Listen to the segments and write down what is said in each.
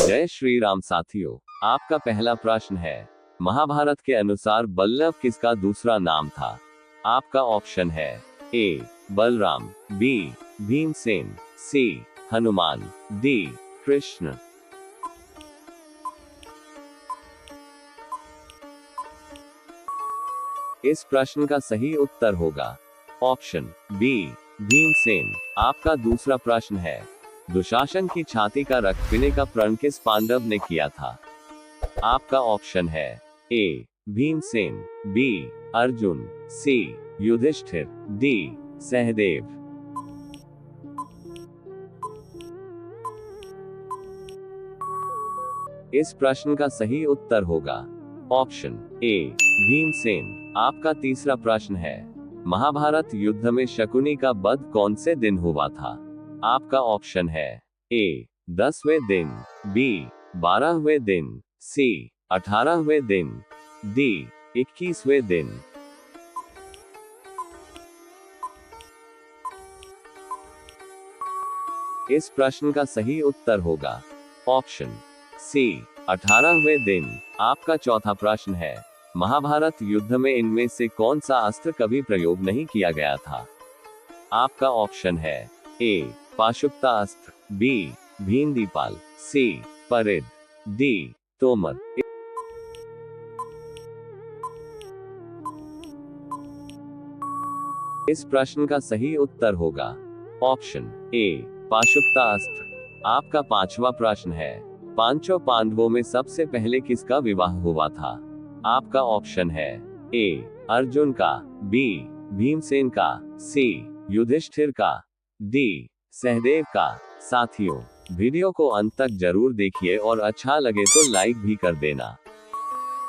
जय श्री राम साथियों, आपका पहला प्रश्न है, महाभारत के अनुसार बल्लभ किसका दूसरा नाम था? आपका ऑप्शन है ए बलराम, बी भीमसेन, सी हनुमान, डी कृष्ण। इस प्रश्न का सही उत्तर होगा ऑप्शन बी भीमसेन। आपका दूसरा प्रश्न है, दुशासन की छाती का रक्त पीने का प्रण किस पांडव ने किया था? आपका ऑप्शन है ए भीमसेन, बी अर्जुन, सी युधिष्ठिर, डी सहदेव। इस प्रश्न का सही उत्तर होगा ऑप्शन ए भीमसेन। आपका तीसरा प्रश्न है, महाभारत युद्ध में शकुनी का वध कौन से दिन हुआ था? आपका ऑप्शन है ए 10वें दिन, बी 12वें दिन, सी 18वें दिन, डी 21वें दिन। इस प्रश्न का सही उत्तर होगा ऑप्शन सी 18वें दिन। आपका चौथा प्रश्न है, महाभारत युद्ध में इनमें से कौन सा अस्त्र कभी प्रयोग नहीं किया गया था? आपका ऑप्शन है ए पाशुपता अस्त्र, बी भीमदीपाल, सी परिद, डी तोमर। इस प्रश्न का सही उत्तर होगा ऑप्शन ए पाशुपता अस्त्र। आपका पांचवा प्रश्न है, पांचों पांडवों में सबसे पहले किसका विवाह हुआ था? आपका ऑप्शन है ए अर्जुन का, बी भीमसेन का, सी युधिष्ठिर का, डी सहदेव का। साथियों, वीडियो को अंत तक जरूर देखिए और अच्छा लगे तो लाइक भी कर देना।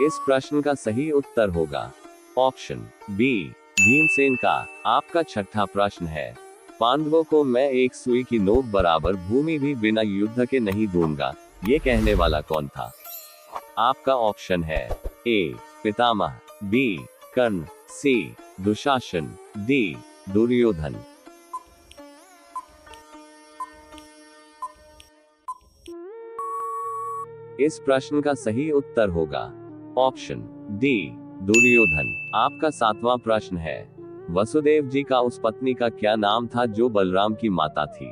इस प्रश्न का सही उत्तर होगा ऑप्शन बी भीमसेन का। आपका छठा प्रश्न है, पांडवों को मैं एक सुई की नोक बराबर भूमि भी बिना युद्ध के नहीं दूंगा, ये कहने वाला कौन था? आपका ऑप्शन है ए पितामह, बी कर्ण, सी दुशासन, डी दुर्योधन। इस प्रश्न का सही उत्तर होगा ऑप्शन डी दुर्योधन। आपका सातवां प्रश्न है, वसुदेव जी का उस पत्नी का क्या नाम था जो बलराम की माता थी?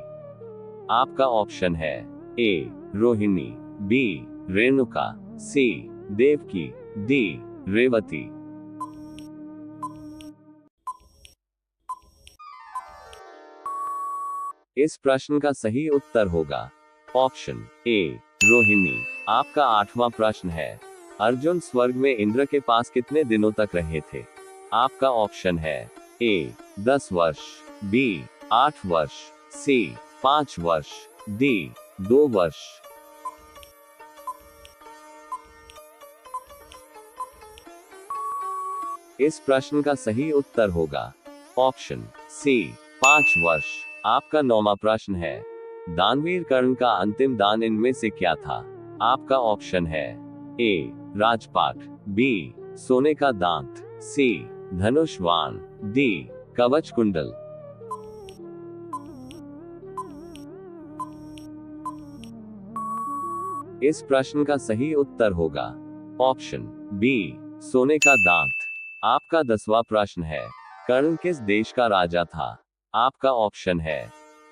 आपका ऑप्शन है ए रोहिणी, बी रेणुका, सी देवकी, डी रेवती। इस प्रश्न का सही उत्तर होगा ऑप्शन ए रोहिणी। आपका आठवां प्रश्न है, अर्जुन स्वर्ग में इंद्र के पास कितने दिनों तक रहे थे? आपका ऑप्शन है ए 10 वर्ष, बी 8 वर्ष, सी 5 वर्ष, डी 2 वर्ष। इस प्रश्न का सही उत्तर होगा ऑप्शन सी 5 वर्ष। आपका नौवां प्रश्न है, दानवीर कर्ण का अंतिम दान इनमें से क्या था? आपका ऑप्शन है ए राजपाट, बी सोने का दांत, सी धनुष बाण, डी कवच कुंडल। इस प्रश्न का सही उत्तर होगा ऑप्शन बी सोने का दांत। आपका 10वां प्रश्न है, कर्ण किस देश का राजा था? आपका ऑप्शन है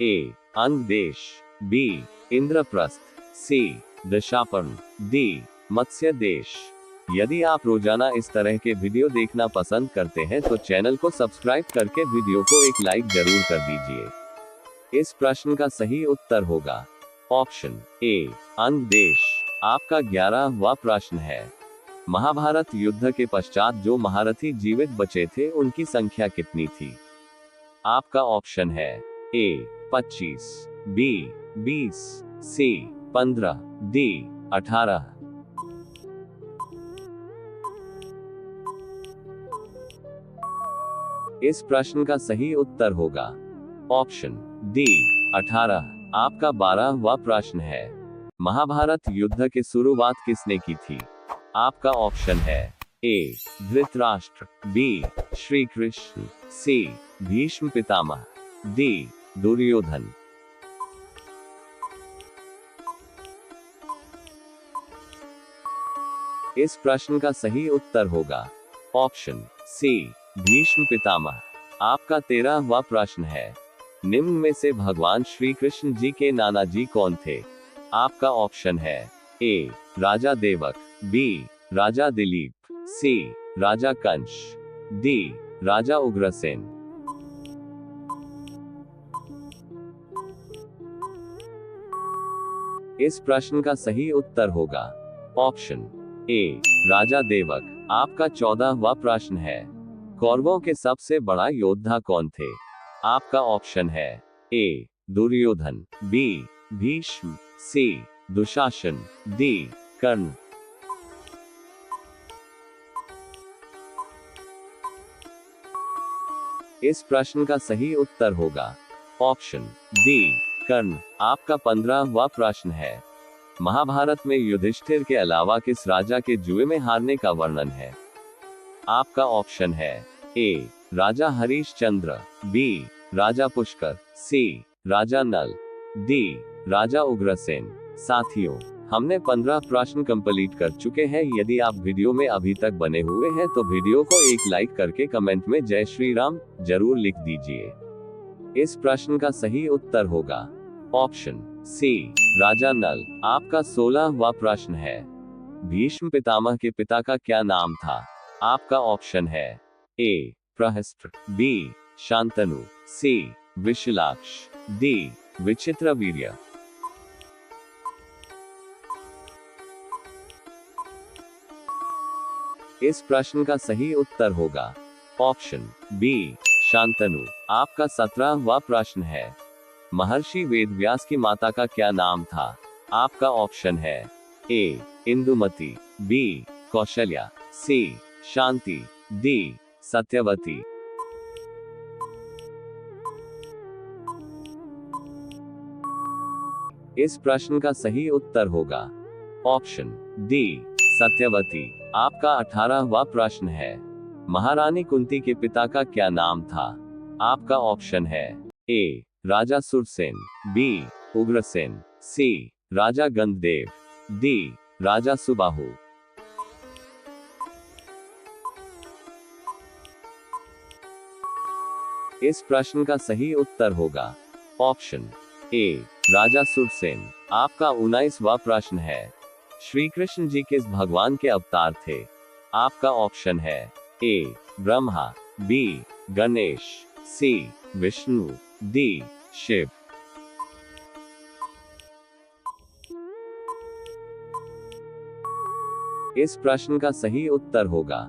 ए अंग देश, बी इंद्रप्रस्थ, सी दशापर्ण, डी मत्स्य देश। यदि आप रोजाना इस तरह के वीडियो देखना पसंद करते हैं तो चैनल को सब्सक्राइब करके वीडियो को एक लाइक जरूर कर दीजिए। इस प्रश्न का सही उत्तर होगा ऑप्शन ए अंग देश। आपका 11वां प्रश्न है, महाभारत युद्ध के पश्चात जो महारथी जीवित बचे थे उनकी संख्या कितनी थी? आपका ऑप्शन है ए 25, बी 20, सी 15, डी 18। इस प्रश्न का सही उत्तर होगा ऑप्शन डी 18। आपका 12वां प्रश्न है, महाभारत युद्ध की शुरुआत किसने की थी? आपका ऑप्शन है ए धृतराष्ट्र, बी श्री कृष्ण, सी भीष्म पितामह, डी दुर्योधन। इस प्रश्न का सही उत्तर होगा ऑप्शन सी, भीष्म पितामह। आपका 13वां प्रश्न है, निम्न में से भगवान श्री कृष्ण जी के नाना जी कौन थे? आपका ऑप्शन है ए, राजा देवक, बी, राजा दिलीप, सी, राजा कंस, डी, राजा उग्रसेन। इस प्रश्न का सही उत्तर होगा ऑप्शन ए, राजा देवक। आपका 14वां प्रश्न है, कौरवों के सबसे बड़ा योद्धा कौन थे? आपका ऑप्शन है ए, दुर्योधन, बी, भीष्म, सी, दुशासन, डी, कर्ण। इस प्रश्न का सही उत्तर होगा ऑप्शन डी, कर्ण। आपका 15वां प्रश्न है, महाभारत में युधिष्ठिर के अलावा किस राजा के जुए में हारने का वर्णन है? आपका ऑप्शन है ए, राजा हरिश्चंद्र, बी, राजा पुष्कर, सी, राजा नल, डी, राजा उग्रसेन। साथियों, हमने 15 प्रश्न कंप्लीट कर चुके हैं। यदि आप वीडियो में अभी तक बने हुए हैं तो वीडियो को एक लाइक करके कमेंट में जय श्री राम जरूर लिख दीजिए। इस प्रश्न का सही उत्तर होगा ऑप्शन सी, राजा नल। आपका 16वां प्रश्न है, भीष्म पितामह के पिता का क्या नाम था? आपका ऑप्शन है ए, प्रहस्त, बी, शांतनु, सी, विशालाक्ष, डी, विचित्रवीर्य। इस प्रश्न का सही उत्तर होगा ऑप्शन बी, शांतनु। आपका 17वां प्रश्न है, महर्षि वेदव्यास की माता का क्या नाम था? आपका ऑप्शन है ए, इंदुमती, बी, कौशल्या, सी, शांति, डी, सत्यवती। इस प्रश्न का सही उत्तर होगा ऑप्शन डी, सत्यवती। आपका 18वां प्रश्न है, महारानी कुंती के पिता का क्या नाम था? आपका ऑप्शन है ए, राजा सुरसेन, बी, उग्रसेन, सी, राजा गंधदेव, डी, राजा सुबाहु। इस प्रश्न का सही उत्तर होगा ऑप्शन ए, राजा सुरसेन। आपका 19वां प्रश्न है, श्री कृष्ण जी किस भगवान के अवतार थे? आपका ऑप्शन है ए, ब्रह्मा, बी, गणेश, सी, विष्णु, डी, शिव। इस प्रश्न का सही उत्तर होगा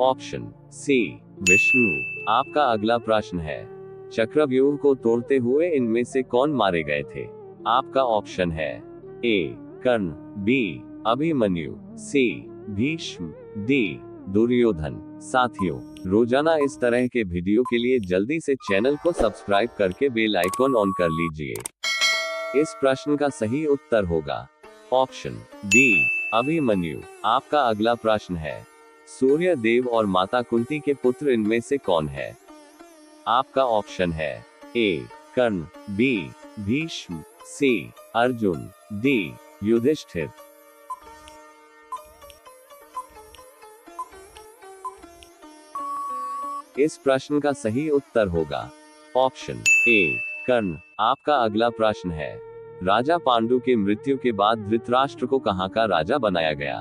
ऑप्शन सी, विष्णु। आपका अगला प्रश्न है, चक्रव्यूह को तोड़ते हुए इनमें से कौन मारे गए थे? आपका ऑप्शन है ए, कर्ण, बी, अभिमन्यु, सी, भीष्म, डी, दुर्योधन। साथियों, रोजाना इस तरह के वीडियो के लिए जल्दी से चैनल को सब्सक्राइब करके बेल आइकॉन ऑन कर लीजिए। इस प्रश्न का सही उत्तर होगा ऑप्शन बी, अभिमन्यु। आपका अगला प्रश्न है, सूर्य देव और माता कुंती के पुत्र इनमें से कौन है? आपका ऑप्शन है ए, कर्ण, बी, भीष्म, सी, अर्जुन, डी, युधिष्ठिर। इस प्रश्न का सही उत्तर होगा ऑप्शन ए, कर्ण। आपका अगला प्रश्न है, राजा पांडु के मृत्यु के बाद धृतराष्ट्र को कहां का राजा बनाया गया?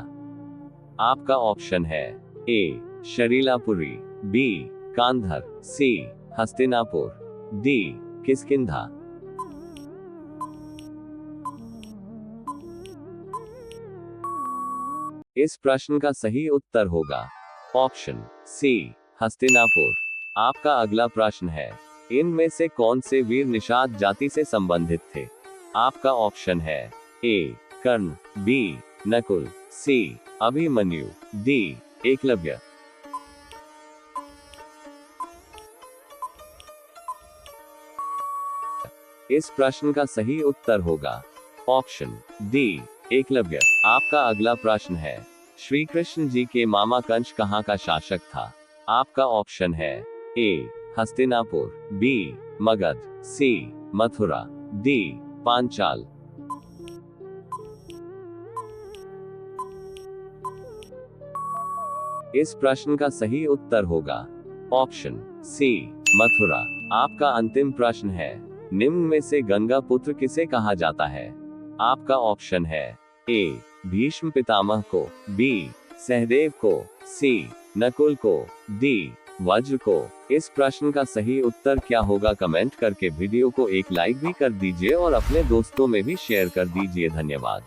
आपका ऑप्शन है ए, शरीलापुरी, बी, कांधर, सी, हस्तिनापुर, डी, किष्किंधा। इस प्रश्न का सही उत्तर होगा ऑप्शन सी, हस्तिनापुर। आपका अगला प्रश्न है, इनमें से कौन से वीर निषाद जाति से संबंधित थे? आपका ऑप्शन है ए, कर्ण, बी, नकुल, सी, अभिमन्यु, डी, एकलव्य। इस प्रश्न का सही उत्तर होगा ऑप्शन डी, एकलव्य। आपका अगला प्रश्न है, श्री कृष्ण जी के मामा कंस कहां का शासक था? आपका ऑप्शन है ए, हस्तिनापुर, बी, मगध, सी, मथुरा, डी, पांचाल। इस प्रश्न का सही उत्तर होगा ऑप्शन सी, मथुरा। आपका अंतिम प्रश्न है, निम्न में से गंगा पुत्र किसे कहा जाता है? आपका ऑप्शन है ए, भीष्म पितामह को, बी, सहदेव को, सी, नकुल को, डी, वज्र को। इस प्रश्न का सही उत्तर क्या होगा? कमेंट करके वीडियो को एक लाइक भी कर दीजिए और अपने दोस्तों में भी शेयर कर दीजिए। धन्यवाद।